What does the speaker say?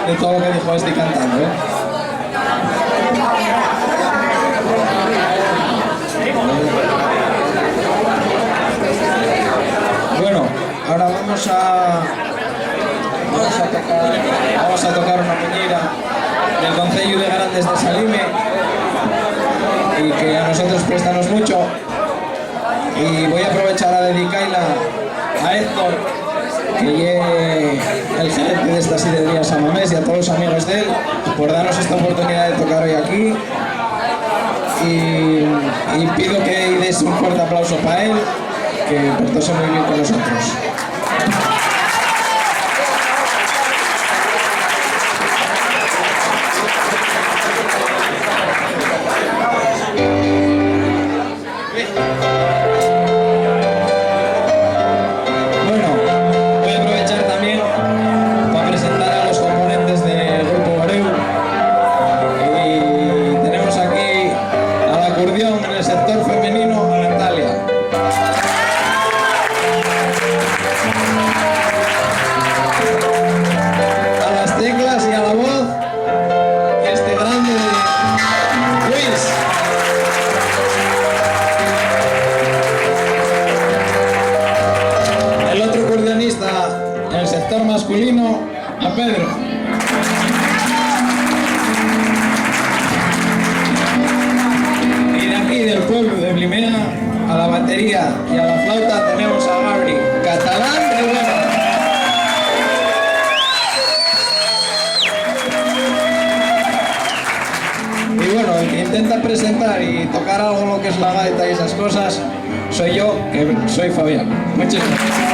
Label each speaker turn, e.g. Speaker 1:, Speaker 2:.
Speaker 1: de todo lo que dijo este cantando, ¿eh? Bueno, ahora vamos a tocar una peñeira del Concello de Grandes de Salime y que a nosotros préstanos mucho, y voy a aprovechar a dedicarla a Héctor, que es el gerente de esta sidrería San Mamés, y a todos los amigos de él por darnos esta oportunidad de tocar hoy aquí, y pido que deis un fuerte aplauso para él, que portóse muy bien con nosotros. En el sector femenino, Natalia. A las teclas y a la voz, este grande Luis. El otro acordeonista en el sector masculino, a Pedro. Del pueblo de Blimea, a la batería y a la flauta tenemos a Gabri, catalán de bueno. Y bueno, el que intenta presentar y tocar algo lo que es la gaita y esas cosas, soy yo, que soy Fabián. Muchas gracias.